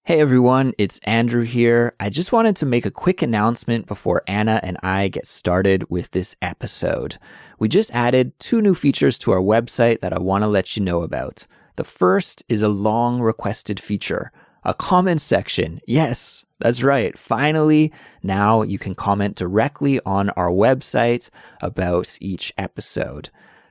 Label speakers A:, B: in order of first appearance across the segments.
A: Hey everyone, it's Andrew here. I just wanted to make a quick announcement before Anna and I get started with this episode. We just added 2 new features to our website that I want to let you know about. The first is a long requested feature, a comment section. Yes, that's right. Finally, now you can comment directly on our website about each episode.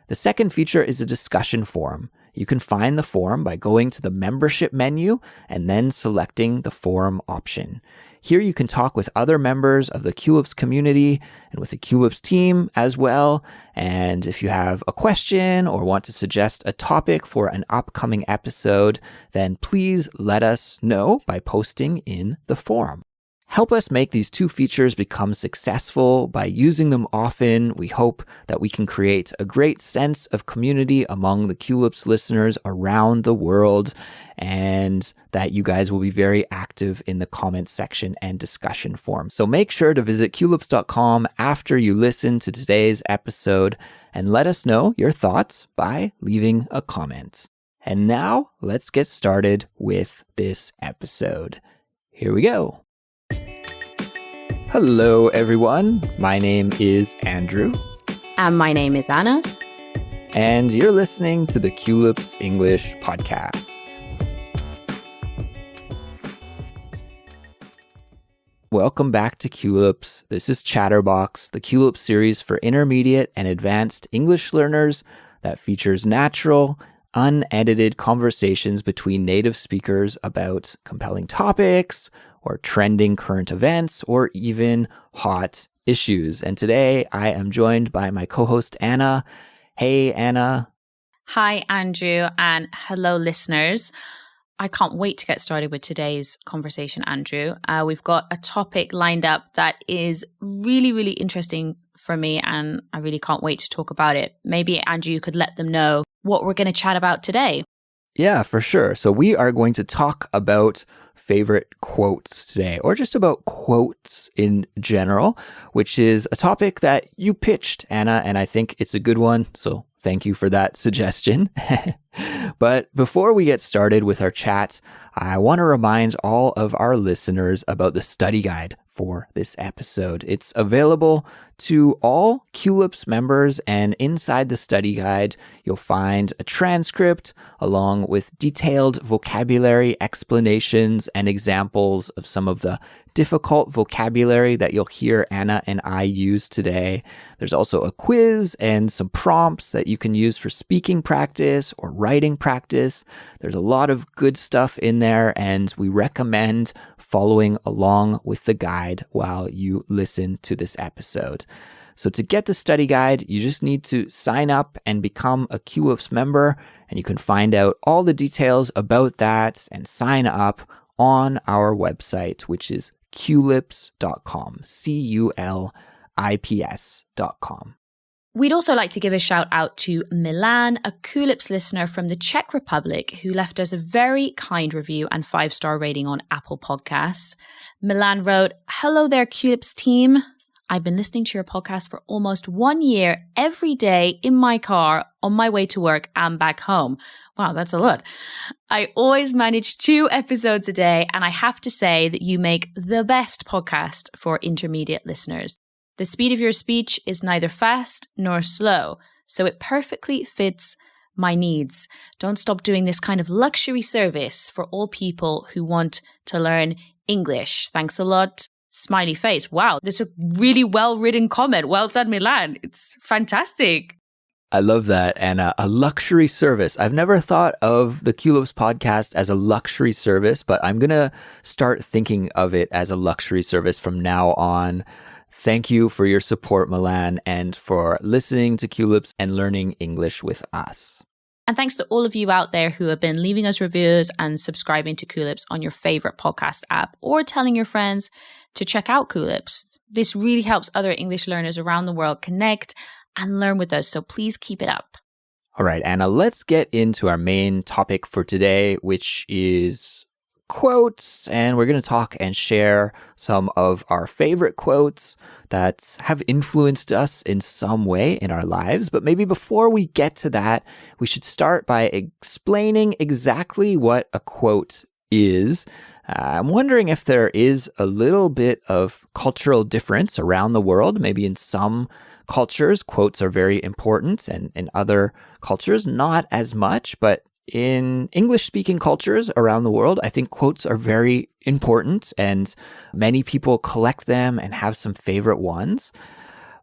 A: The second feature is a discussion forum. You can find the forum by going to the membership menu and then selecting the forum option. Here you can talk with other members of the Culips community and with the Culips team as well. And if you have a question or want to suggest a topic for an upcoming episode, then please let us know by posting in the forum. Help us make these 2 features become successful by using them often. We hope that we can create a great sense of community among the Culips listeners around the world, and that you guys will be very active in the comment section and discussion forum. So make sure to visit culips.com after you listen to today's episode and let us know your thoughts by leaving a comment. And now let's get started with this episode. Here we go. Hello, everyone. My name is Andrew.
B: And my name is Anna.
A: And you're listening to the Culips English podcast. Welcome back to Culips. This is Chatterbox, the Culips series for intermediate and advanced English learners that features natural, unedited conversations between native speakers about compelling topics, or trending current events, or even hot issues. And today I am joined by my co-host Anna. Hey, Anna.
B: Hi, Andrew, and hello, listeners. I can't wait to get started with today's conversation, Andrew. We've got a topic lined up that is really, really interesting for me, and I really can't wait to talk about it. Maybe, Andrew, you could let them know what we're going to chat about today.
A: Yeah, for sure. So we are going to talk about favorite quotes today, or just about quotes in general, which is a topic that you pitched, Anna, and I think it's a good one. So thank you for that suggestion. But before we get started with our chat, I want to remind all of our listeners about the study guide for this episode. It's available to all Culips members, and inside the study guide, you'll find a transcript along with detailed vocabulary explanations and examples of some of the difficult vocabulary that you'll hear Anna and I use today. There's also a quiz and some prompts that you can use for speaking practice or writing practice. There's a lot of good stuff in there, and we recommend following along with the guide while you listen to this episode. So to get the study guide, you just need to sign up and become a Culips member, and you can find out all the details about that and sign up on our website, which is culips.com, Culips.com.
B: We'd also like to give a shout out to Milan, a Culips listener from the Czech Republic, who left us a very kind review and 5-star rating on Apple Podcasts. Milan wrote, "Hello there, Culips team. I've been listening to your podcast for almost 1 year every day in my car on my way to work and back home." Wow, that's a lot. "I always manage 2 episodes a day, and I have to say that you make the best podcast for intermediate listeners. The speed of your speech is neither fast nor slow, so it perfectly fits my needs. Don't stop doing this kind of luxury service for all people who want to learn English. Thanks a lot." Smiley face. Wow, that's a really well-written comment. Well done, Milan. It's fantastic.
A: I love that, Anna. A luxury service. I've never thought of the Culips podcast as a luxury service, but I'm going to start thinking of it as a luxury service from now on. Thank you for your support, Milan, and for listening to Culips and learning English with us.
B: And thanks to all of you out there who have been leaving us reviews and subscribing to Culips on your favorite podcast app, or telling your friends to check out Culips. This really helps other English learners around the world connect and learn with us, so please keep it up.
A: All right, Anna, let's get into our main topic for today, which is quotes, and we're going to talk and share some of our favorite quotes that have influenced us in some way in our lives. But maybe before we get to that, we should start by explaining exactly what a quote is. I'm wondering if there is a little bit of cultural difference around the world. Maybe in some cultures, quotes are very important, and in other cultures, not as much. But in English-speaking cultures around the world, I think quotes are very important, and many people collect them and have some favorite ones.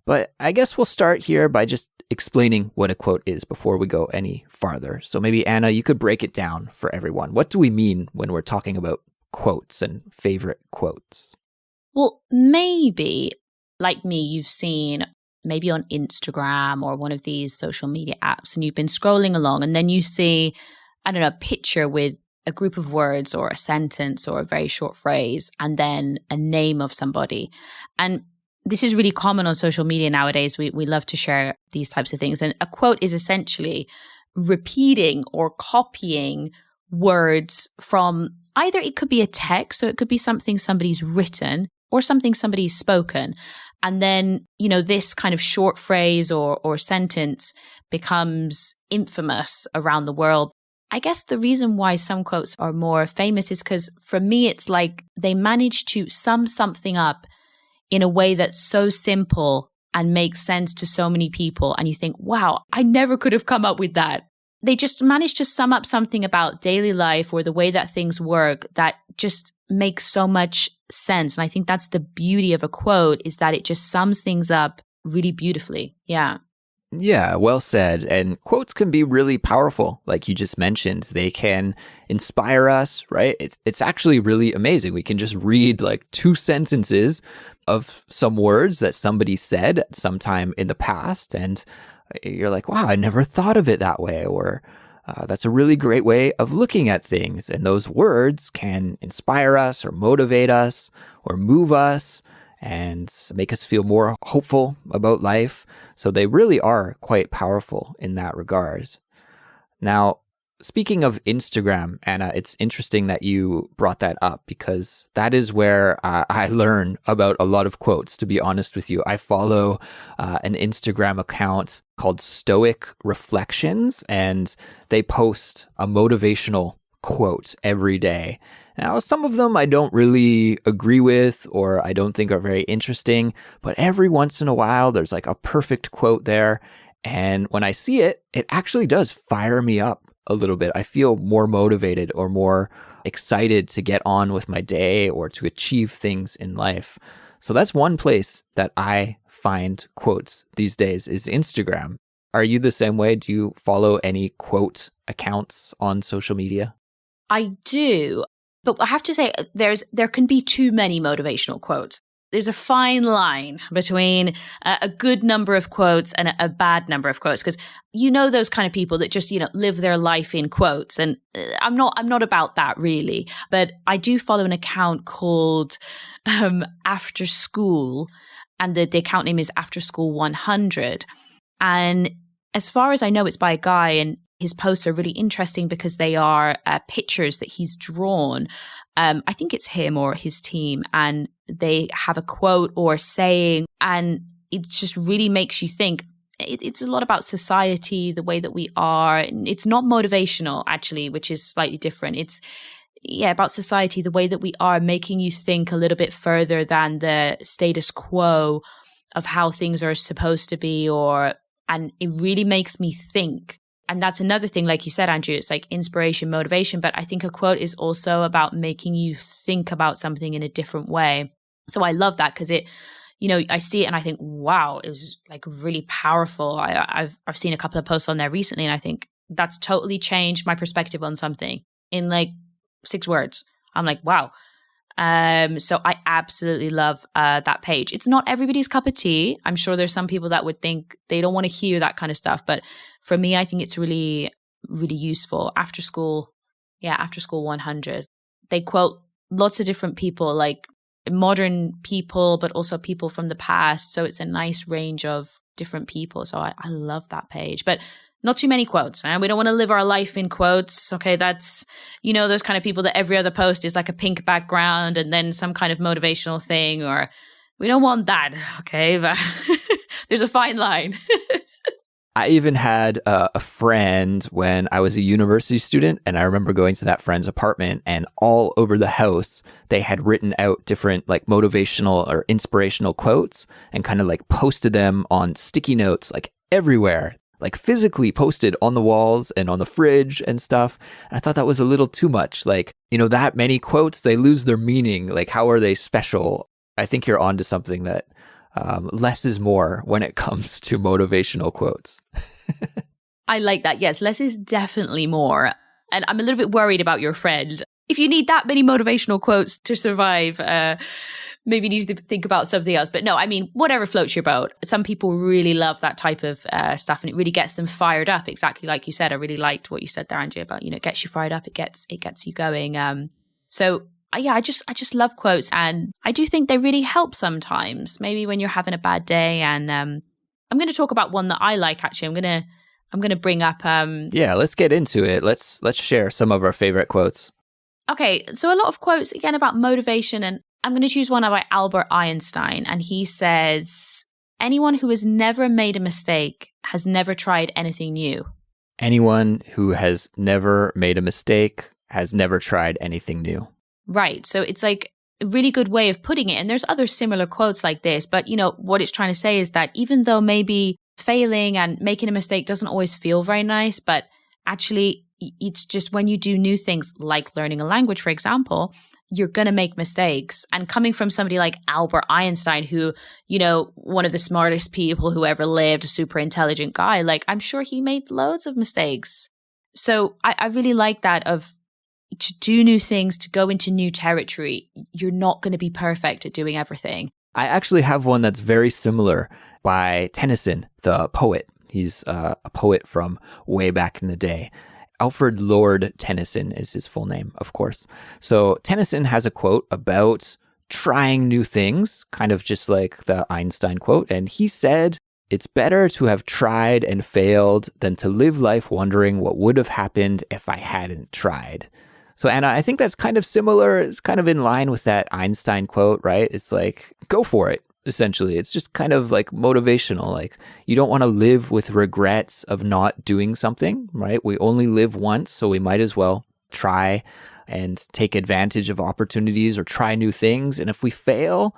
A: But I guess we'll start here by just explaining what a quote is before we go any farther. So maybe, Anna, you could break it down for everyone. What do we mean when we're talking about quotes and favorite quotes?
B: Well, maybe, like me, you've seen maybe on Instagram or one of these social media apps, and you've been scrolling along, and then you see, I don't know, a picture with a group of words or a sentence or a very short phrase, and then a name of somebody. And this is really common on social media nowadays. We love to share these types of things. And a quote is essentially repeating or copying words from either it could be a text, so it could be something somebody's written or something somebody's spoken. And then, this kind of short phrase or sentence becomes infamous around the world. I guess the reason why some quotes are more famous is because for me, it's like they manage to sum something up in a way that's so simple and makes sense to so many people. And you think, wow, I never could have come up with that. They just manage to sum up something about daily life or the way that things work that just makes so much sense. And I think that's the beauty of a quote, is that it just sums things up really beautifully. Yeah.
A: Yeah, well said. And quotes can be really powerful, like you just mentioned. They can inspire us, right? It's actually really amazing. We can just read like 2 sentences of some words that somebody said at some time in the past, and you're like, wow, I never thought of it that way, or that's a really great way of looking at things. And those words can inspire us or motivate us or move us and make us feel more hopeful about life. So they really are quite powerful in that regard. Now, speaking of Instagram, Anna, it's interesting that you brought that up, because that is where I learn about a lot of quotes, to be honest with you. I follow an Instagram account called Stoic Reflections, and they post a motivational quote every day. Now, some of them I don't really agree with or I don't think are very interesting, but every once in a while there's like a perfect quote there. And when I see it, it actually does fire me up a little bit. I feel more motivated or more excited to get on with my day or to achieve things in life. So that's one place that I find quotes these days, is Instagram. Are you the same way? Do you follow any quote accounts on social media?
B: I do. But I have to say, there can be too many motivational quotes. There's a fine line between a good number of quotes and a bad number of quotes, because those kind of people that just live their life in quotes, and I'm not about that really. But I do follow an account called After School, and the account name is After School 100. And as far as I know, it's by a guy, and his posts are really interesting because they are pictures that he's drawn. I think it's him or his team, and they have a quote or saying, and it just really makes you think. It's a lot about society, the way that we are. It's not motivational, actually, which is slightly different. It's about society, the way that we are, making you think a little bit further than the status quo of how things are supposed to be, and it really makes me think. And that's another thing, like you said, Andrew, it's like inspiration, motivation. But I think a quote is also about making you think about something in a different way. So I love that, because it, I see it and I think, wow, it was like really powerful. I've seen a couple of posts on there recently, and I think that's totally changed my perspective on something in like 6 words. I'm like, wow. So I absolutely love that page. It's not everybody's cup of tea. I'm sure there's some people that would think they don't want to hear that kind of stuff. But for me, I think it's really, really useful. After School 100. They quote lots of different people, like modern people, but also people from the past. So it's a nice range of different people. So I love that page. But not too many quotes. And we don't want to live our life in quotes. Okay, that's, those kind of people that every other post is like a pink background and then some kind of motivational thing, or we don't want that. Okay, but there's a fine line.
A: I even had a friend when I was a university student, and I remember going to that friend's apartment, and all over the house, they had written out different like motivational or inspirational quotes and kind of like posted them on sticky notes like everywhere, like physically posted on the walls and on the fridge and stuff. And I thought that was a little too much. Like, that many quotes, they lose their meaning. Like, how are they special? I think you're onto something that less is more when it comes to motivational quotes.
B: I like that. Yes, less is definitely more. And I'm a little bit worried about your friend. If you need that many motivational quotes to survive, maybe you need to think about something else. But no, I mean, whatever floats your boat. Some people really love that type of stuff, and it really gets them fired up. Exactly like you said. I really liked what you said there, Andrea, about, it gets you fired up. It gets you going. I just love quotes, and I do think they really help sometimes. Maybe when you're having a bad day, and I'm going to talk about one that I like. Actually, I'm going to bring up.
A: Yeah, let's get into it. Let's share some of our favorite quotes.
B: Okay, so a lot of quotes again about motivation, and I'm going to choose one by Albert Einstein, and he says, "Anyone who has never made a mistake has never tried anything new."
A: Anyone who has never made a mistake has never tried anything new.
B: Right. So it's like a really good way of putting it. And there's other similar quotes like this. But, what it's trying to say is that even though maybe failing and making a mistake doesn't always feel very nice, but actually it's just when you do new things like learning a language, for example, you're going to make mistakes. And coming from somebody like Albert Einstein, who, one of the smartest people who ever lived, a super intelligent guy, like I'm sure he made loads of mistakes. So I really like that of, to do new things, to go into new territory. You're not going to be perfect at doing everything.
A: I actually have one that's very similar by Tennyson, the poet. He's a poet from way back in the day. Alfred Lord Tennyson is his full name, of course. So Tennyson has a quote about trying new things, kind of just like the Einstein quote. And he said, "It's better to have tried and failed than to live life wondering what would have happened if I hadn't tried." So Anna, I think that's kind of similar. It's kind of in line with that Einstein quote, right? It's like, go for it, essentially. It's just kind of like motivational. Like, you don't want to live with regrets of not doing something, right? We only live once, so we might as well try and take advantage of opportunities or try new things. And if we fail,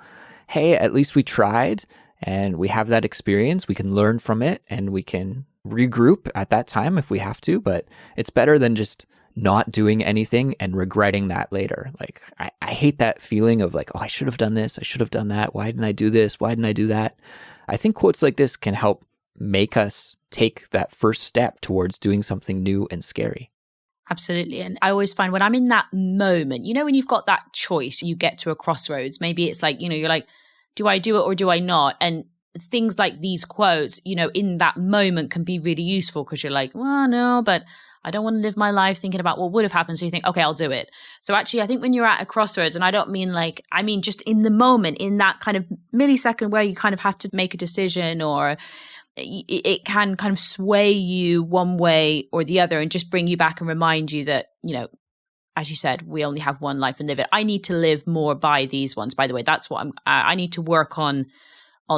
A: hey, at least we tried and we have that experience. We can learn from it and we can regroup at that time if we have to. But it's better than just not doing anything and regretting that later. Like, I hate that feeling of like, oh, I should have done this. I should have done that. Why didn't I do this? Why didn't I do that? I think quotes like this can help make us take that first step towards doing something new and scary.
B: Absolutely. And I always find when I'm in that moment, when you've got that choice, you get to a crossroads. Maybe it's like, you're like, do I do it or do I not? And things like these quotes, in that moment can be really useful because you're like, well, no, but I don't want to live my life thinking about what would have happened. So you think, okay, I'll do it. So actually, I think when you're at a crossroads, and I don't mean I mean just in the moment, in that kind of millisecond where you kind of have to make a decision, or it can kind of sway you one way or the other and just bring you back and remind you that, as you said, we only have one life and live it. I need to live more by these ones. By the way, that's what I need to work on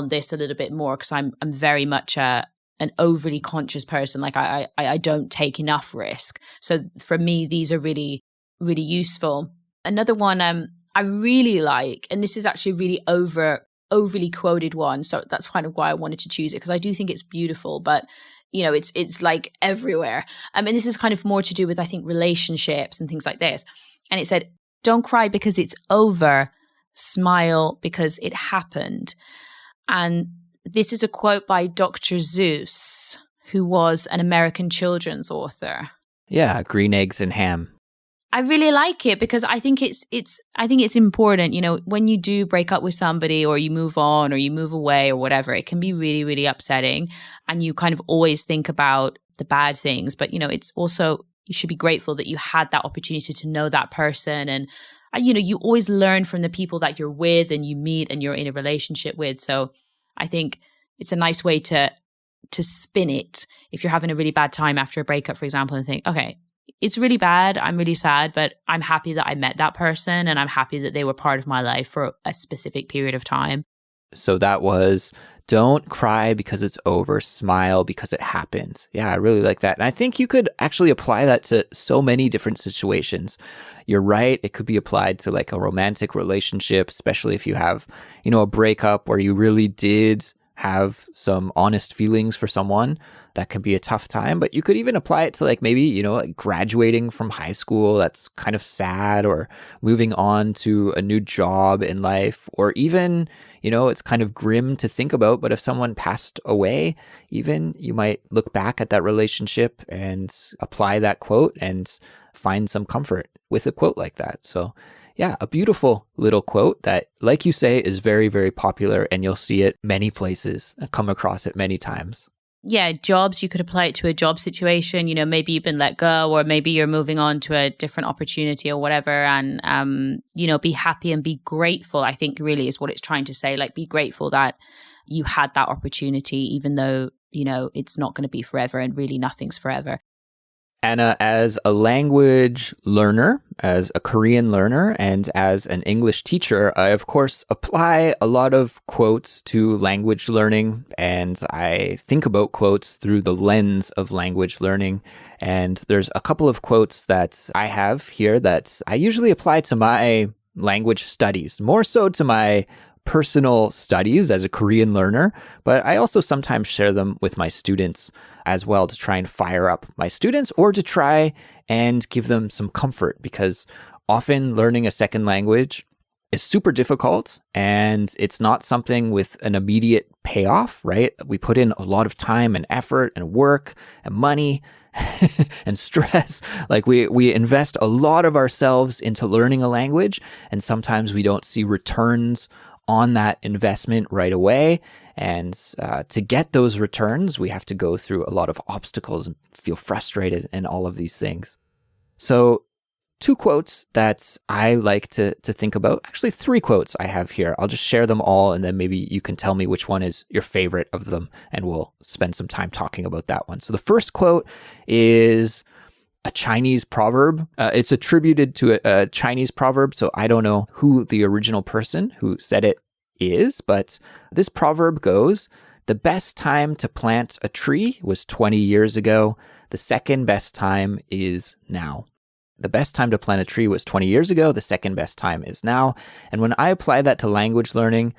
B: this a little bit more, because I'm very much an overly conscious person. Like I don't take enough risk. So for me, these are really, really useful. Another one I really like, and this is actually really overly quoted one. So that's kind of why I wanted to choose it, because I do think it's beautiful, but it's like everywhere. And this is kind of more to do with, I think, relationships and things like this. And it said, "Don't cry because it's over. Smile because it happened." And this is a quote by Dr. Seuss, who was an American children's author.
A: Yeah, Green Eggs and Ham.
B: I really like it because I think it's important. When you do break up with somebody, or you move on, or you move away, or whatever, it can be really, really upsetting. And you kind of always think about the bad things. But, it's also, you should be grateful that you had that opportunity to know that person. And, you always learn from the people that you're with and you meet and you're in a relationship with. So I think it's a nice way to spin it if you're having a really bad time after a breakup, for example, and think, okay, it's really bad. I'm really sad, but I'm happy that I met that person and I'm happy that they were part of my life for a specific period of time.
A: So that was, don't cry because it's over, smile because it happened. Yeah, I really like that. And I think you could actually apply that to so many different situations. You're right. It could be applied to like a romantic relationship, especially if you have, a breakup where you really did have some honest feelings for someone. That can be a tough time, but you could even apply it to like maybe, like graduating from high school. That's kind of sad, or moving on to a new job in life, or even, it's kind of grim to think about, but if someone passed away, even you might look back at that relationship and apply that quote and find some comfort with a quote like that. So yeah, a beautiful little quote that, like you say, is very, very popular, and you'll see it many places and come across it many times.
B: Yeah, jobs, you could apply it to a job situation. Maybe you've been let go, or maybe you're moving on to a different opportunity or whatever. And, be happy and be grateful, I think really is what it's trying to say. Like, be grateful that you had that opportunity, even though, it's not going to be forever, and really nothing's forever.
A: Anna, as a language learner, as a Korean learner, and as an English teacher, I, of course, apply a lot of quotes to language learning, and I think about quotes through the lens of language learning. And there's a couple of quotes that I have here that I usually apply to my language studies, more so to my personal studies as a Korean learner, but I also sometimes share them with my students as well to try and fire up my students, or to try and give them some comfort, because often learning a second language is super difficult and it's not something with an immediate payoff, right? We put in a lot of time and effort and work and money and stress. Like we invest a lot of ourselves into learning a language, and sometimes we don't see returns on that investment right away. And to get those returns, we have to go through a lot of obstacles and feel frustrated and all of these things. So 2 quotes that I like to think about, actually 3 quotes I have here. I'll just share them all, and then maybe you can tell me which one is your favorite of them, and we'll spend some time talking about that one. So the first quote is a Chinese proverb. It's attributed to a Chinese proverb, so I don't know who the original person who said it is, but this proverb goes, the best time to plant a tree was 20 years ago. The second best time is now. The best time to plant a tree was 20 years ago. The second best time is now. And when I apply that to language learning,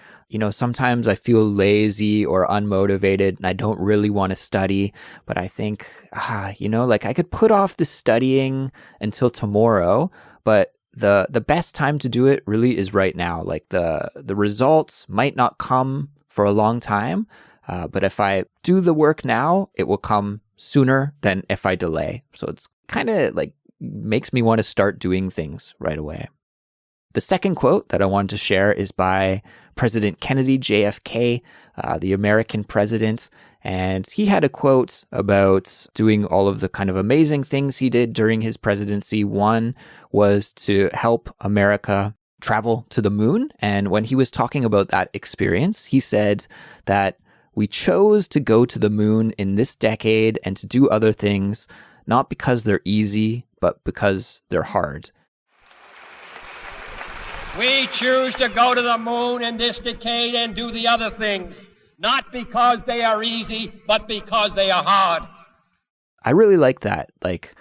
A: sometimes I feel lazy or unmotivated and I don't really want to study, but I think, like I could put off the studying until tomorrow, but the best time to do it really is right now. Like the results might not come for a long time, but if I do the work now, it will come sooner than if I delay. So it's kind of like makes me want to start doing things right away. The second quote that I wanted to share is by President Kennedy, JFK, the American president. And he had a quote about doing all of the kind of amazing things he did during his presidency. One was to help America travel to the moon. And when he was talking about that experience, he said that we chose to go to the moon in this decade and to do other things, not because they're easy, but because they're hard.
C: We choose to go to the moon in this decade and do the other things, not because they are easy, but because they are hard.
A: I really like that. Like,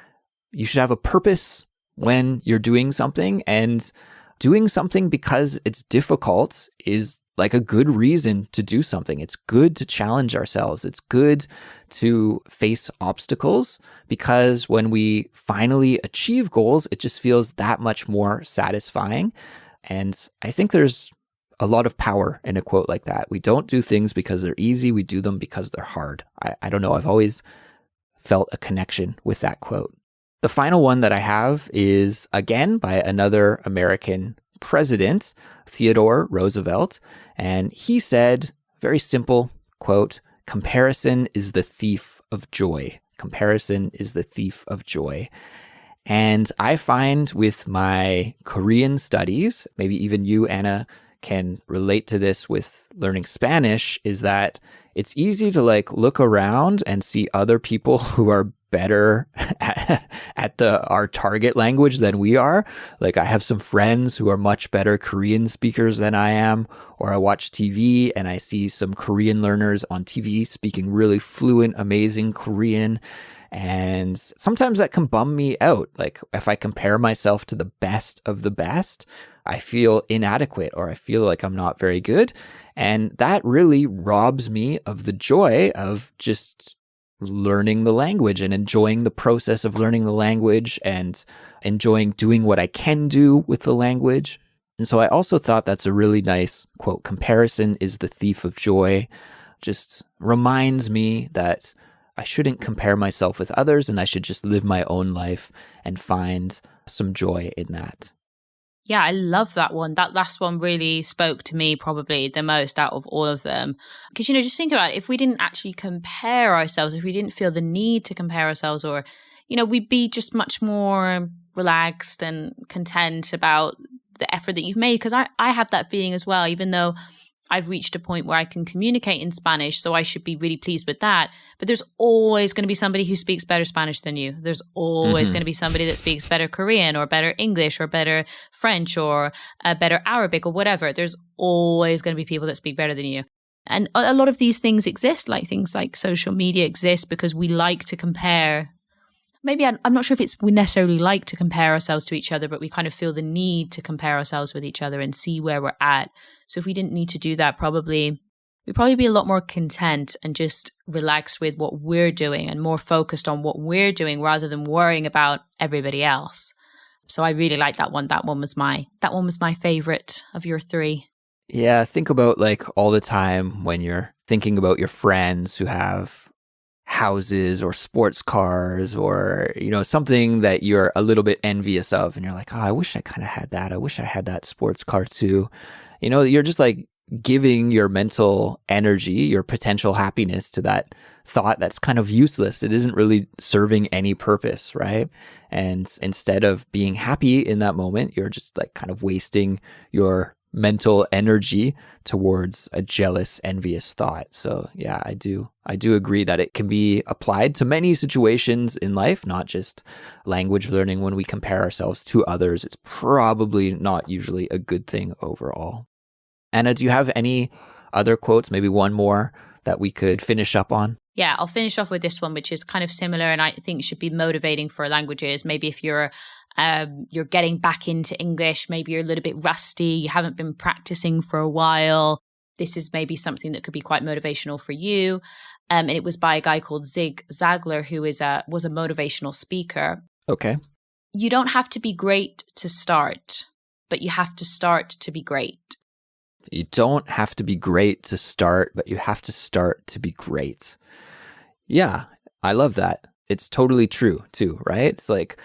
A: you should have a purpose when you're doing something, and doing something because it's difficult is like a good reason to do something. It's good to challenge ourselves. It's good to face obstacles, because when we finally achieve goals, it just feels that much more satisfying. And I think there's a lot of power in a quote like that. We don't do things because they're easy. We do them because they're hard. I don't know. I've always felt a connection with that quote. The final one that I have is, again, by another American president, Theodore Roosevelt. And he said, very simple quote, comparison is the thief of joy. Comparison is the thief of joy. And I find with my Korean studies, maybe even you, Anna, can relate to this with learning Spanish, is that it's easy to like look around and see other people who are better at our target language than we are. Like I have some friends who are much better Korean speakers than I am, or I watch TV and I see some Korean learners on TV speaking really fluent, amazing Korean. And sometimes that can bum me out. Like if I compare myself to the best of the best, I feel inadequate or I feel like I'm not very good. And that really robs me of the joy of just learning the language and enjoying the process of learning the language and enjoying doing what I can do with the language. And so I also thought that's a really nice quote. Comparison is the thief of joy. Just reminds me that I shouldn't compare myself with others and I should just live my own life and find some joy in that.
B: Yeah, I love that one. That last one really spoke to me probably the most out of all of them. Because, just think about it. If we didn't actually compare ourselves, if we didn't feel the need to compare ourselves, or, we'd be just much more relaxed and content about the effort that you've made. Because I have that feeling as well, even though I've reached a point where I can communicate in Spanish, so I should be really pleased with that. But there's always going to be somebody who speaks better Spanish than you. There's always going to be somebody that speaks better Korean or better English or better French or better Arabic or whatever. There's always going to be people that speak better than you. And a lot of these things exist, like things like social media exist because we like to compare. Maybe I'm not sure if we necessarily like to compare ourselves to each other, but we kind of feel the need to compare ourselves with each other and see where we're at. So if we didn't need to do that, we'd probably be a lot more content and just relaxed with what we're doing and more focused on what we're doing rather than worrying about everybody else. So I really like that one. That one was my favorite of your three.
A: Yeah, think about like all the time when you're thinking about your friends who have houses or sports cars or, something that you're a little bit envious of. And you're like, oh, I wish I kind of had that. I wish I had that sports car too. You're just like giving your mental energy, your potential happiness to that thought that's kind of useless. It isn't really serving any purpose, right? And instead of being happy in that moment, you're just like kind of wasting your mental energy towards a jealous, envious thought. So yeah, I do agree that it can be applied to many situations in life, not just language learning. When we compare ourselves to others, it's probably not usually a good thing overall. Anna, do you have any other quotes, maybe one more that we could finish up on?
B: Yeah, I'll finish off with this one, which is kind of similar and I think should be motivating for languages. Maybe if you're getting back into English, maybe you're a little bit rusty, you haven't been practicing for a while. This is maybe something that could be quite motivational for you. And it was by a guy called Zig Ziglar, who was a motivational speaker.
A: Okay.
B: You don't have to be great to start, but you have to start to be great.
A: You don't have to be great to start, but you have to start to be great. Yeah, I love that. It's totally true too, right? It's like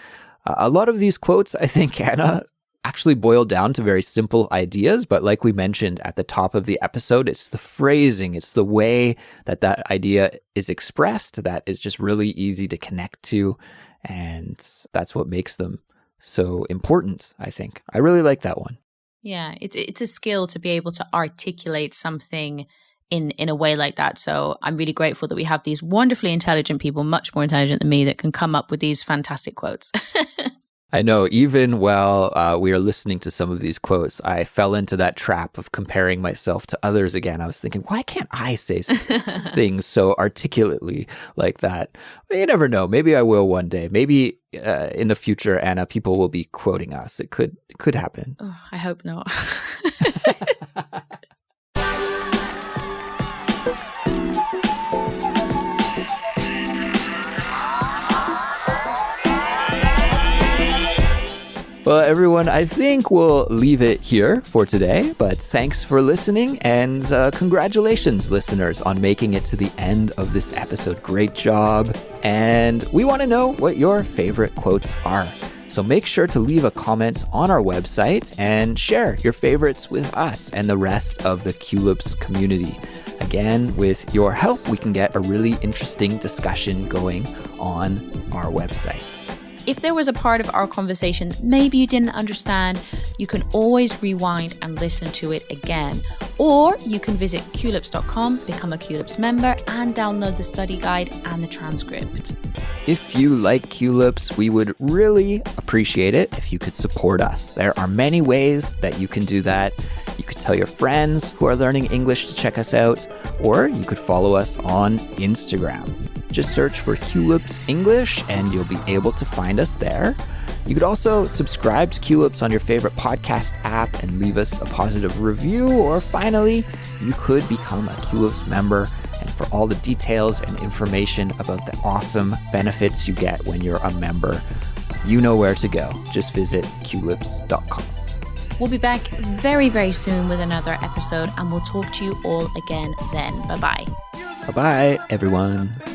A: a lot of these quotes, I think, Anna, actually boil down to very simple ideas. But like we mentioned at the top of the episode, it's the phrasing, it's the way that idea is expressed that is just really easy to connect to. And that's what makes them so important, I think. I really like that one.
B: Yeah, it's a skill to be able to articulate something in a way like that. So I'm really grateful that we have these wonderfully intelligent people, much more intelligent than me, that can come up with these fantastic quotes.
A: I know, even while we are listening to some of these quotes, I fell into that trap of comparing myself to others again. I was thinking, why can't I say things so articulately like that? But you never know. Maybe I will one day. Maybe in the future, Anna, people will be quoting us. It could happen.
B: Oh, I hope not.
A: Well, everyone, I think we'll leave it here for today, but thanks for listening and congratulations, listeners, on making it to the end of this episode. Great job. And we want to know what your favorite quotes are. So make sure to leave a comment on our website and share your favorites with us and the rest of the Culips community. Again, with your help, we can get a really interesting discussion going on our website.
B: If there was a part of our conversation that maybe you didn't understand, you can always rewind and listen to it again. Or you can visit culips.com, become a Culips member, and download the study guide and the transcript.
A: If you like Culips, we would really appreciate it if you could support us. There are many ways that you can do that. You could tell your friends who are learning English to check us out, or you could follow us on Instagram. Just search for Culips English and you'll be able to find us there. You could also subscribe to Culips on your favorite podcast app and leave us a positive review, or finally, you could become a Culips member. And for all the details and information about the awesome benefits you get when you're a member, you know where to go. Just visit culips.com.
B: We'll be back very, very soon with another episode, and we'll talk to you all again then. Bye-bye.
A: Bye-bye, everyone.